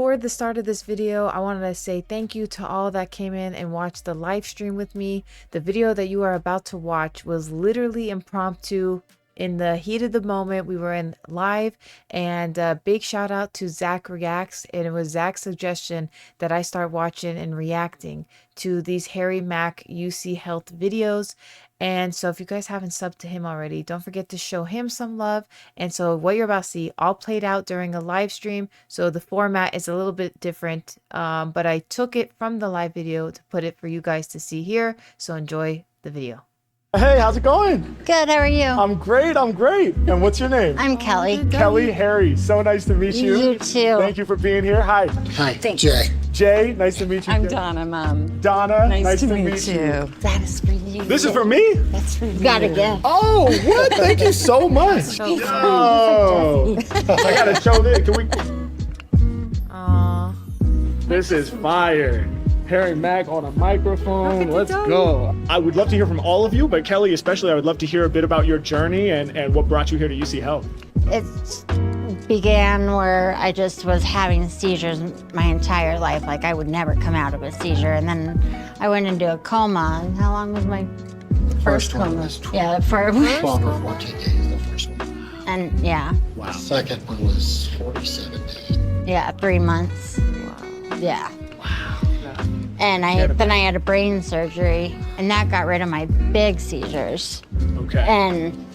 before the start of this video, I wanted to say thank you to all that came in and watched the live stream with me. The video that you are about to watch was literally impromptu. In the heat of the moment, we were in live, and a big shout out to Zach Reacts. And it was Zach's suggestion that I start watching and reacting to these Harry Mack UC Health videos. And so if you guys haven't subbed to him already, don't forget to show him some love. And so what you're about to see all played out during a live stream. So the format is a little bit different, but I took it from the live video to put it for you guys to see here. So enjoy the video. Hey, how's it going? Good, how are you? I'm great, I'm great. And what's your name? I'm Kelley. Kelley Harry. So nice to meet you. You too. Thank you for being here. Hi. Hi, Thanks. Jay. Jay, nice to meet you. I'm Donna, Mom. Donna, Nice to meet you. That is for you. This is for me? That's for you. Got it again. Oh, what? Thank you so much. Oh, I gotta show this. Can we? Aww. This is fire. Harry Mack on a microphone. Let's go. I would love to hear from all of you, but Kelley especially, I would love to hear a bit about your journey and what brought you here to UC Health. It began where I just was having seizures my entire life. Like I would never come out of a seizure. And then I went into a coma. And how long was my First one was 12 Yeah, for or 14 days, the first one. and yeah. Wow. The second one was 47 days. Yeah, 3 months. Wow. Yeah. And then I had a brain surgery, and that got rid of my big seizures. Okay. And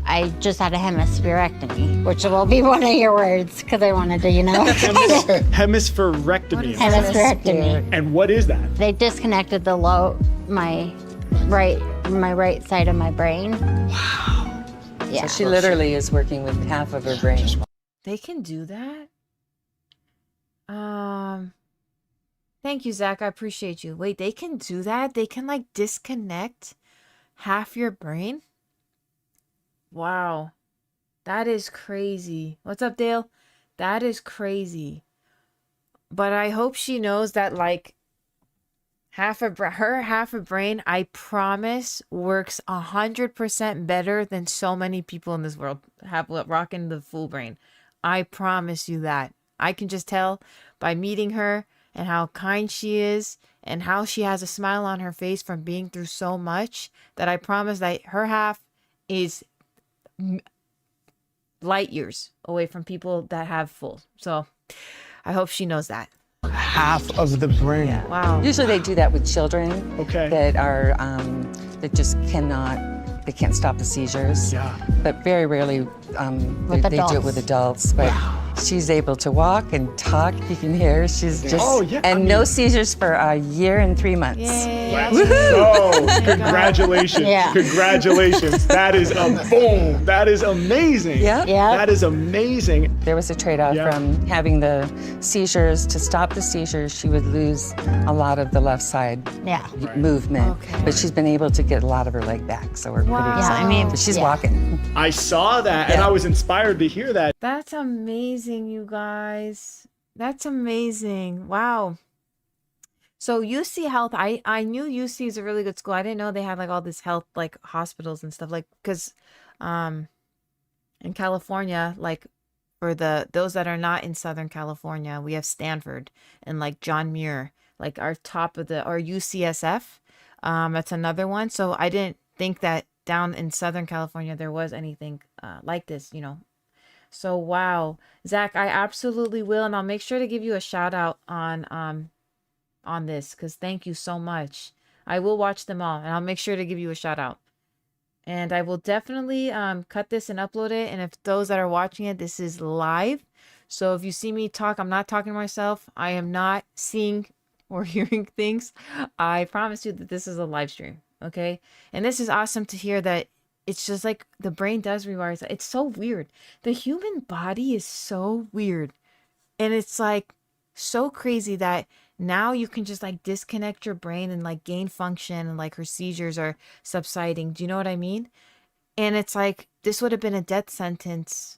I just had a hemispherectomy, which will be one of your words, because I wanted to, you know. Hemispherectomy. Hemispherectomy. And what is that? They disconnected my right side of my brain. Wow. Yeah. So she literally is working with half of her brain. They can do that? Thank you, Zach. I appreciate you. Wait, they can do that? They can like disconnect half your brain? Wow. That is crazy. What's up, Dale? That is crazy. But I hope she knows that like her half a brain, I promise, works 100% better than so many people in this world have rocking the full brain. I promise you that. I can just tell by meeting her and how kind she is and how she has a smile on her face from being through so much, that I promise that her half is light years away from people that have full. So I hope she knows that. Half of the brain. Yeah. Wow. Usually they do that with children that are that just they can't stop the seizures. Yeah. But very rarely they do it with adults. But she's able to walk and talk. You can hear she's just no seizures for a year and 3 months. So congratulations. Yeah. Congratulations. That is a boom. That is amazing. Yeah. Yeah. That is amazing. There was a trade-off from having the seizures. To stop the seizures, she would lose a lot of the left side movement. Okay. But she's been able to get a lot of her leg back. So we're pretty excited. I mean, But she's walking. I saw that and I was inspired to hear that. That's amazing, you guys. That's amazing. Wow. So UC Health, I knew UC is a really good school. I didn't know they had like all this health like hospitals and stuff, like because in California, like for those that are not in Southern California, we have Stanford and like John Muir, like our top of or UCSF. That's another one. So I didn't think that down in Southern California there was anything like this, you know. So wow, Zach, I absolutely will, and I'll make sure to give you a shout out on this, because thank you so much. I will watch them all, and I'll make sure to give you a shout out. And I will definitely cut this and upload it. And if those that are watching it, this is live. So if you see me talk, I'm not talking to myself. I am not seeing or hearing things. I promise you that this is a live stream. Okay. And this is awesome to hear that it's just like the brain does rewire. It's so weird. The human body is so weird. And it's like so crazy that now you can just like disconnect your brain and like gain function, and like her seizures are subsiding. Do you know what I mean? And it's like, this would have been a death sentence,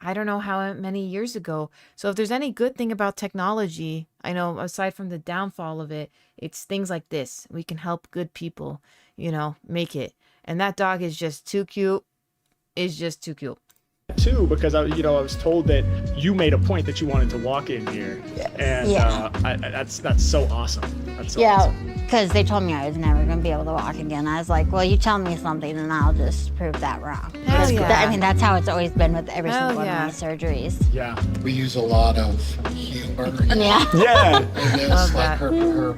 I don't know how many years ago. So if there's any good thing about technology, I know aside from the downfall of it, it's things like this. We can help good people, you know, make it. And that dog is just too cute. It's just too cute. too, because I was told that you made a point that you wanted to walk in here, and that's so awesome. That's so awesome. Because they told me I was never going to be able to walk again. I was like, well, you tell me something and I'll just prove that wrong. Hell yeah. I mean, that's how it's always been with every Hell single one yeah. of my surgeries. Yeah. We use a lot of humor. Yeah. Yeah. And it's Love like that. her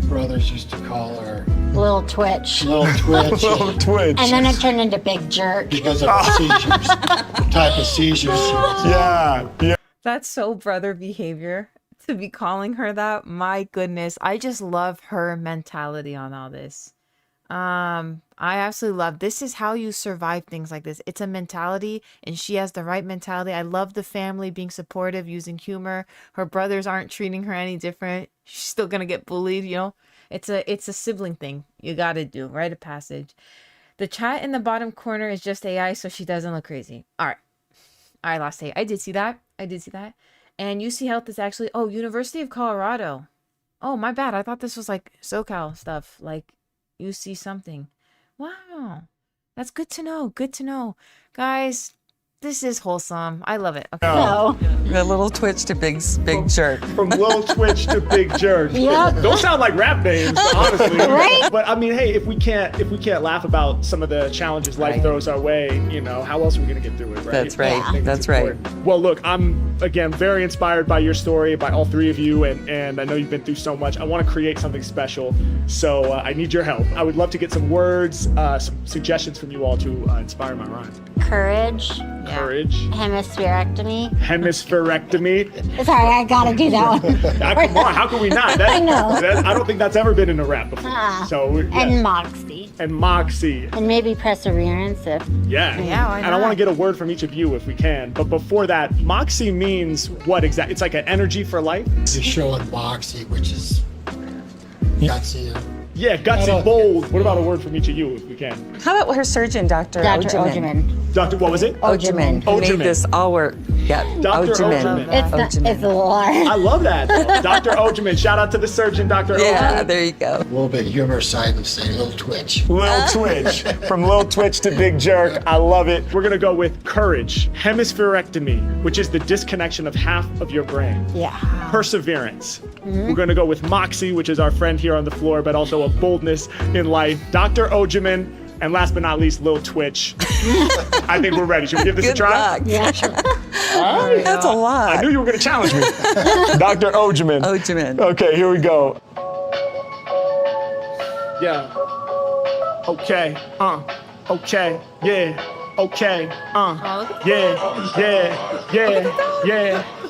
brothers used to call her Little twitch. Little Twitch. Twitch. And then it turned into big jerk. Because of the seizures. The type of seizures she was in. Yeah. That's so brother behavior to be calling her that. My goodness. I just love her mentality on all this. I absolutely love this is how you survive things like this. It's a mentality, and she has the right mentality. I love the family being supportive, using humor. Her brothers aren't treating her any different. She's still gonna get bullied, you know. It's a sibling thing you gotta do. Rite of passage. The chat in the bottom corner is just AI, so she doesn't look crazy. All right. I lost it. I did see that. And UC Health is actually, University of Colorado. Oh, my bad. I thought this was like SoCal stuff, like UC something. Wow. That's good to know. Good to know. Guys, this is wholesome. I love it. Okay. So, A little twitch to big jerk. From Lil Twitch to Big Jerk. Yep. Those sound like rap names, honestly. Right? But I mean, hey, if we can't laugh about some of the challenges life throws our way, how else are we gonna get through it, right? That's right. I think That's it's right. important. Well, look, I'm again very inspired by your story, by all three of you, and I know you've been through so much. I want to create something special, so I need your help. I would love to get some words, some suggestions from you all to inspire my rhyme. courage, Courage. hemispherectomy. Hemispherectomy. Sorry, I gotta do that one. Come on, how can we not? I know. I don't think that's ever been in a rap before. So yeah. And Moxie. And Moxie. And maybe perseverance if. Yeah. Yeah, why And I not? want to get a word from each of you if we can. But before that, Moxie means what exactly? It's like an energy for life? You're showing Moxie, which is gutsy. Yeah, gutsy, bold. What about a word from each of you if we can? How about her surgeon, Dr. Dr. Ojiman? Ojiman. Doctor, what was it? Ojiman. Who made Ojiman. this all work. Yeah, Dr. Ojiman. Ojiman. It's a lot. I love that. Dr. Ojiman. Shout out to the surgeon, Dr. Yeah, Ojiman. there you go. A little bit humor side and say Little Twitch. Lil Twitch. From Lil Twitch to Big Jerk. I love it. We're going to go with courage. Hemispherectomy, which is the disconnection of half of your brain. Yeah. Perseverance. We're going to go with Moxie, which is our friend here on the floor, but also a boldness in life. Dr. Ojiman, and last but not least, Lil Twitch. I think we're ready. Should we give this a Good try? luck. Yeah, sure. All right. That's a lot. I knew you were going to challenge me. Dr. Ojiman. Ojiman. Okay, here we go. Yeah. Okay. Okay. Yeah. Okay.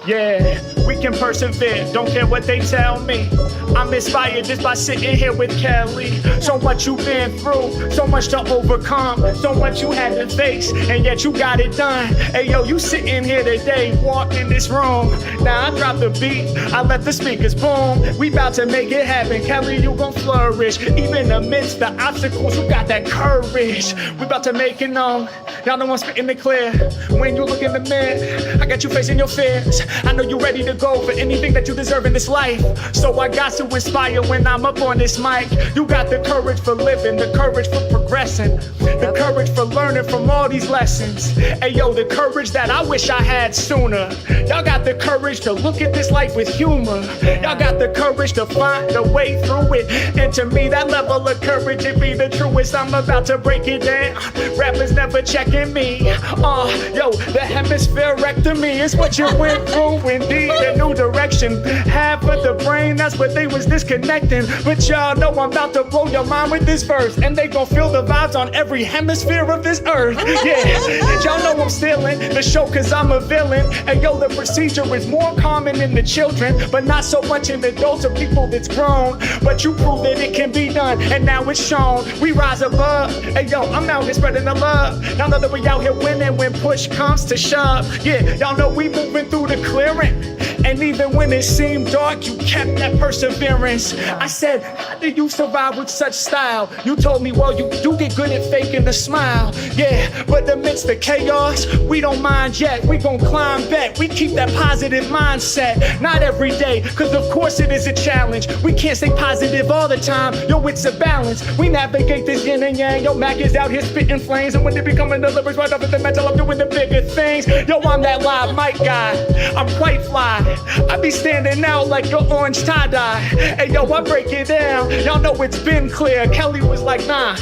Yeah. We can persevere. Don't care what they tell me. I'm inspired just by sitting here with Kelley. So much you've been through, so much to overcome, so much you had to face, and yet you got it done. Hey yo, you sitting here today, walk in this room. Now I drop the beat, I let the speakers boom. We about to make it happen, Kelley, you gon' flourish. Even amidst the obstacles, you got that courage. We about to make it known. Y'all know I'm spitting it clear. When you look in the mirror, I got you facing your fears. I know you ready to go for anything that you deserve in this life. So I got to inspire when I'm up on this mic. You got the courage for living, the courage for progressing, the courage for learning from all these lessons. Hey yo, the courage that I wish I had sooner. Y'all got the courage to look at this life with humor. Y'all got the courage to find a way through it. And to me, that level of courage, it be the truest. I'm about to break it down. Rappers never checking me. Yo, the hemispherectomy is what you went through. Indeed, a new direction. Half of the brain, that's what they was disconnecting. But y'all know I'm about to blow your mind with this verse. And they gon' feel the vibes on every hemisphere of this earth. Yeah, and y'all know I'm stealing the show cause I'm a villain. And yo, the procedure is more common in the children, but not so much in the adults or people that's grown. But you prove that it can be done, and now it's shown. We rise above. Hey yo, I'm out here spreading the love. Y'all know that we out here winning when push comes to shove. Yeah, y'all know we moving through the clearing. And even when it seemed dark, you kept that perseverance. perseverance. I said, how do you survive with such style? You told me, well, you do get good at faking the smile. Yeah, but amidst the chaos, we don't mind yet. We gon' climb back. We keep that positive mindset. Not every day, cause of course it is a challenge. We can't stay positive all the time. Yo, it's a balance. We navigate this yin and yang. Yo, Mack is out here spitting flames. And when they becoming the lyrics right up at the mental, I'm doing the bigger things. Yo, I'm that live mic guy. I'm quite fly. I be standing out like your orange tie-dye. Hey, yo, I break it down. Y'all know it's been clear. Kelley was like, nah,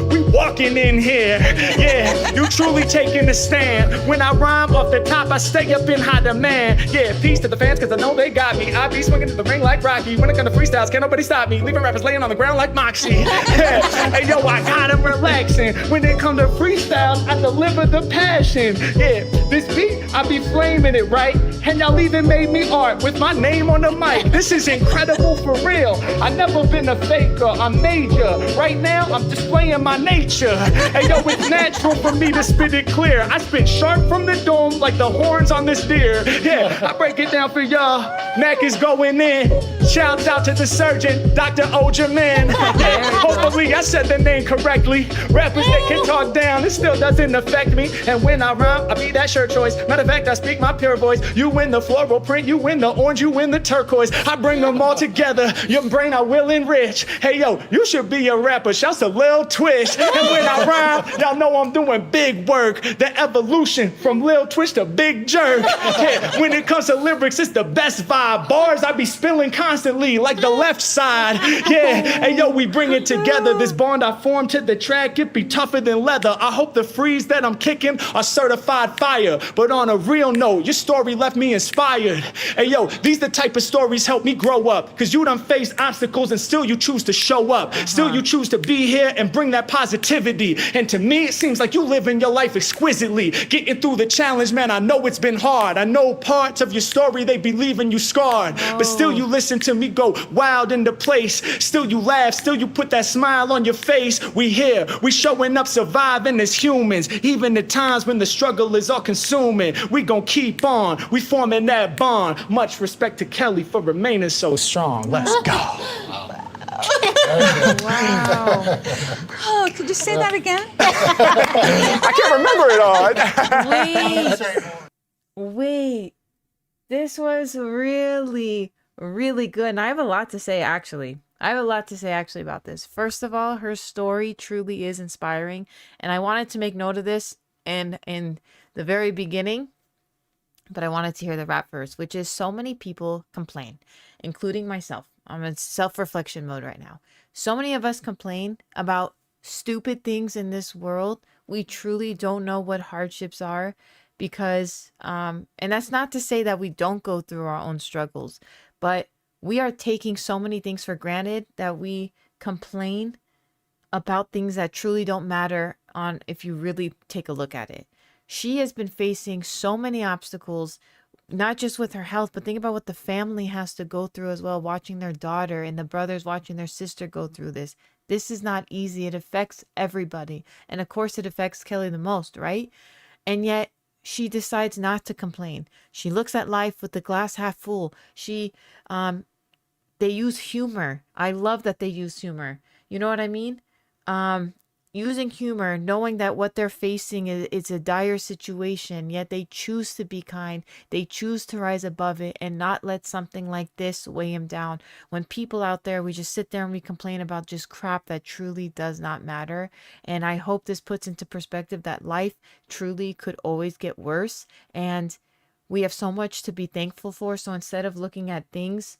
we walking in here. Yeah, you truly taking a stand. When I rhyme off the top, I stay up in high demand. Yeah, peace to the fans, cause I know they got me. I be swinging to the ring like Rocky. When it comes to freestyles, can't nobody stop me. Leaving rappers laying on the ground like Moxie. Yeah. Hey, yo, I got 'em relaxing. When it comes to freestyles, I deliver the passion. Yeah, this beat, I be flaming it, right? And y'all even made me art with my name on the mic. This is incredible for real. I never been a faker, I'm major. Right now, I'm displaying my nature. Hey, yo, it's natural for me to spit it clear. I spit sharp from the dome like the horns on this deer. Yeah, I break it down for y'all. Mack is going in. Shouts out to the surgeon, Dr. Ojaman. Yeah, hopefully I said the name correctly. Rappers, they can talk down, it still doesn't affect me. And when I rhyme, I be that shirt choice. Matter of fact, I speak my pure voice. You win the floral print, you win the orange, you win the turquoise. I bring them all together, your brain I will enrich. Hey yo, you should be a rapper, shouts a Lil Twitch. And when I rhyme, y'all know I'm doing big work. The evolution from Lil Twitch to Big Jerk. Yeah, when it comes to lyrics, it's the best vibe. Bars I be spilling constantly like the left side. Yeah, hey yo, we bring it together. This bond I formed to the track, it be tougher than leather. I hope the frees that I'm kicking are certified fire. But on a real note, your story left me inspired. Hey yo, these the type of stories help me grow up. Cause you done faced obstacles and still you choose to show up. Still you choose to be here and bring that positivity. And to me, it seems like you living your life exquisitely. Getting through the challenge, man, I know it's been hard. I know parts of your story, they be leaving you scarred. But still you listen to me go wild in the place. Still you laugh, still you put that smile on your face. We here, we showing up, surviving as humans. Even at times when the struggle is all consuming. We gon' keep on, we forming that bond. Much respect to Kelley for remaining so strong. Let's go. Wow. Oh, could you say that again? I can't remember it all. Wait. This was really, really good. And I have a lot to say, actually. About this. First of all, her story truly is inspiring. And I wanted to make note of this in the very beginning. But I wanted to hear the rap first, which is so many people complain, including myself. I'm in self-reflection mode right now. So many of us complain about stupid things in this world. We truly don't know what hardships are because, and that's not to say that we don't go through our own struggles, but we are taking so many things for granted that we complain about things that truly don't matter on if you really take a look at it. She has been facing so many obstacles, not just with her health, but think about what the family has to go through as well, watching their daughter and the brothers watching their sister go through this. This is not easy. It affects everybody. And of course, it affects Kelley the most, right? And yet she decides not to complain. She looks at life with the glass half full. They use humor. I love that they use humor. You know what I mean? Using humor, knowing that what they're facing is a dire situation, yet they choose to be kind. They choose to rise above it and not let something like this weigh them down. When people out there, we just sit there and we complain about just crap that truly does not matter. And I hope this puts into perspective that life truly could always get worse. And we have so much to be thankful for. So instead of looking at things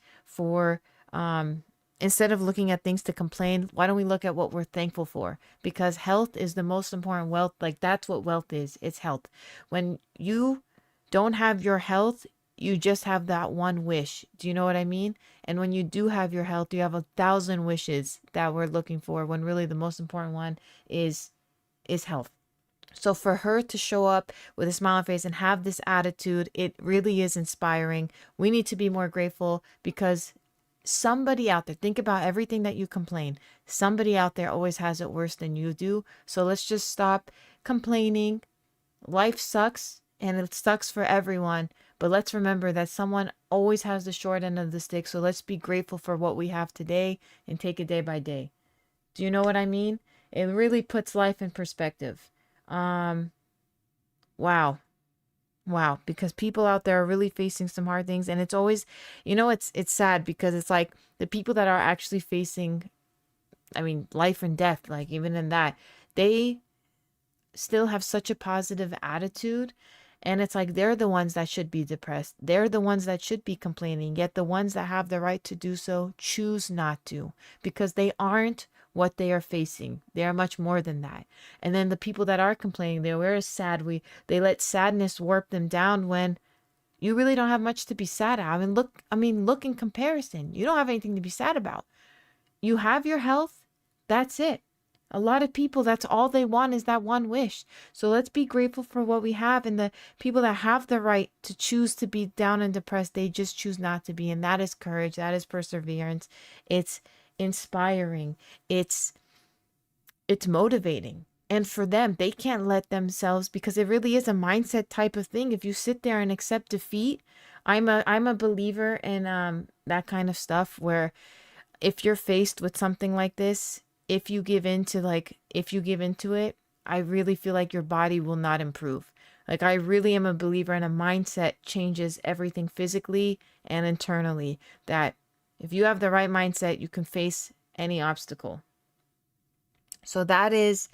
to complain, why don't we look at what we're thankful for? Because health is the most important wealth. Like, that's what wealth is. It's health. When you don't have your health, you just have that one wish. Do you know what I mean? And when you do have your health, you have 1,000 wishes that we're looking for, when really the most important one is health. So for her to show up with a smile on her face and have this attitude, it really is inspiring. We need to be more grateful because somebody out there, think about everything that you complain. Somebody out there always has it worse than you do. So let's just stop complaining. Life sucks and it sucks for everyone. But let's remember that someone always has the short end of the stick. So let's be grateful for what we have today and take it day by day. Do you know what I mean? It really puts life in perspective. Wow. Wow, because people out there are really facing some hard things, and it's always, it's sad because it's like the people that are actually facing, I mean, life and death, like even in that, they still have such a positive attitude, and it's like they're the ones that should be depressed. They're the ones that should be complaining, yet the ones that have the right to do so choose not to, because they aren't what they are facing. They are much more than that. And then the people that are complaining, they're sad. They let sadness warp them down when you really don't have much to be sad at. I mean, look in comparison. You don't have anything to be sad about. You have your health. That's it. A lot of people, that's all they want is that one wish. So let's be grateful for what we have. And the people that have the right to choose to be down and depressed, they just choose not to be. And that is courage. That is perseverance. It's inspiring. It's motivating. And for them, they can't let themselves, because it really is a mindset type of thing. If you sit there and accept defeat, I'm a believer in that kind of stuff, where if you're faced with something like this, if you give into it, I really feel like your body will not improve. Like, I really am a believer in a mindset changes everything physically and internally, that if you have the right mindset, you can face any obstacle. So that is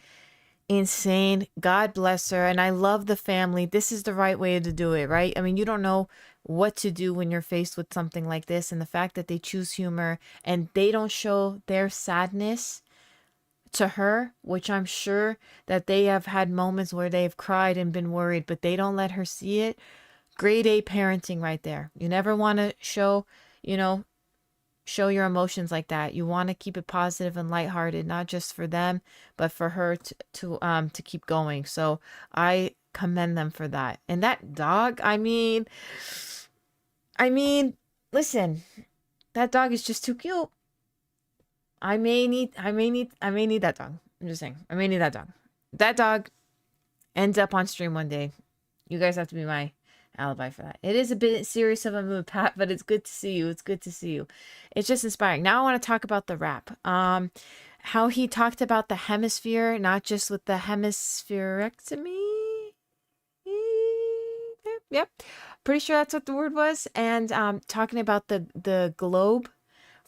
insane. God bless her. And I love the family. This is the right way to do it, right? I mean, you don't know what to do when you're faced with something like this. And the fact that they choose humor and they don't show their sadness to her, which I'm sure that they have had moments where they've cried and been worried, but they don't let her see it. Grade A parenting right there. You never want to show your emotions like that. You want to keep it positive and lighthearted, not just for them, but for her to keep going. So I commend them for that. And that dog, I mean, listen, that dog is just too cute. I may need that dog. I'm just saying, I may need that dog. That dog ends up on stream one day. You guys have to be my alibi for that. It is a bit serious of a mood, Pat, but it's good to see you. It's good to see you. It's just inspiring. Now I want to talk about the rap. How he talked about the hemisphere, not just with the hemispherectomy. Yep. Pretty sure that's what the word was. And talking about the globe,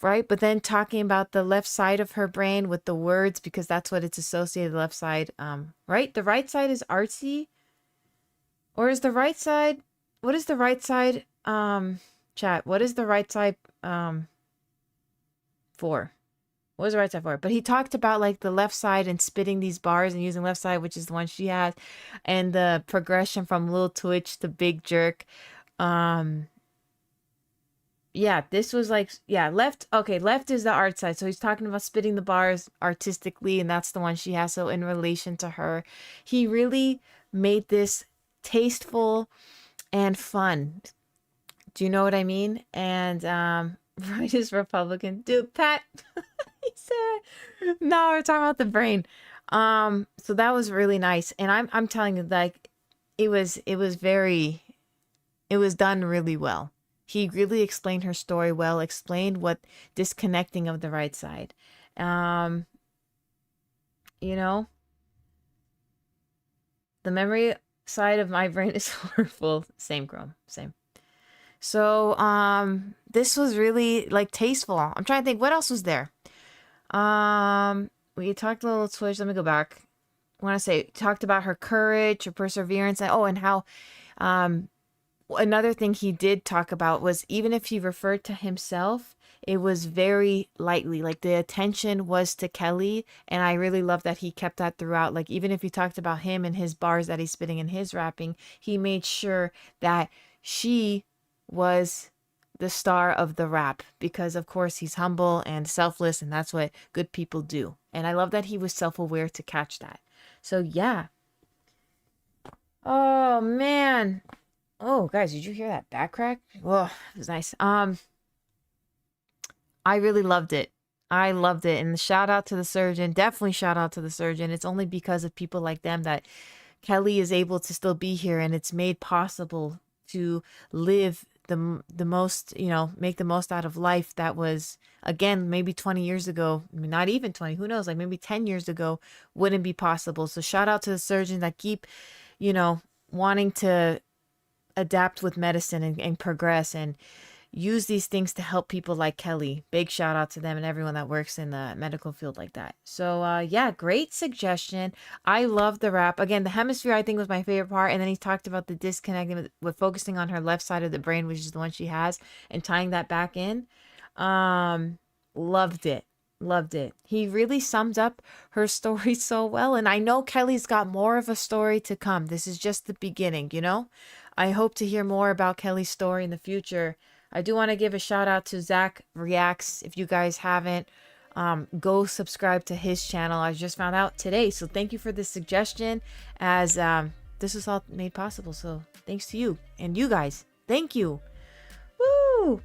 right? But then talking about the left side of her brain with the words, because that's what it's associated, left side. Right? The right side is artsy. Or is the right side, what is the right side, chat? What is the right side for? What was the right side for? But he talked about like the left side and spitting these bars and using left side, which is the one she has, and the progression from little twitch to big jerk. Yeah, this was like, left. Okay, left is the art side. So he's talking about spitting the bars artistically, and that's the one she has. So in relation to her, he really made this tasteful and fun. Do you know what I mean? And right is Republican. Dude, Pat, he said, no, we're talking about the brain. So that was really nice. And I'm telling you, like, it was done really well. He really explained her story well, explained what disconnecting of the right side. The memory side of my brain is horrible. Same, Chrome. Same. So, this was really like tasteful. I'm trying to think what else was there. We talked a little Twitch. Let me go back. I want to say, talked about her courage, her perseverance, and how, another thing he did talk about was, even if he referred to himself, it was very lightly, like the attention was to Kelley. And I really love that he kept that throughout. Like, even if he talked about him and his bars that he's spitting in his rapping, he made sure that she was the star of the rap, because of course he's humble and selfless, and that's what good people do. And I love that he was self-aware to catch that. So yeah. Oh man. Oh guys, did you hear that back crack? Oh, it was nice. I really loved it. I loved it. And shout out to the surgeon. Definitely shout out to the surgeon. It's only because of people like them that Kelley is able to still be here, and it's made possible to live the most, you know, make the most out of life that was, again, maybe 20 years ago, I mean, not even 20, who knows, like maybe 10 years ago wouldn't be possible. So shout out to the surgeons that keep, you know, wanting to adapt with medicine and progress and use these things to help people like Kelley. Big shout out to them and everyone that works in the medical field like that. So yeah, great suggestion. I love the rap. Again, the hemisphere I think was my favorite part, and then he talked about the disconnecting with focusing on her left side of the brain, which is the one she has, and tying that back in. Loved it. Loved it. He really summed up her story so well, and I know Kelley's got more of a story to come. This is just the beginning, you know? I hope to hear more about Kelley's story in the future. I do want to give a shout out to Zach Reacts. If you guys haven't, go subscribe to his channel. I just found out today. So thank you for this suggestion, as this is all made possible. So thanks to you and you guys. Thank you. Woo!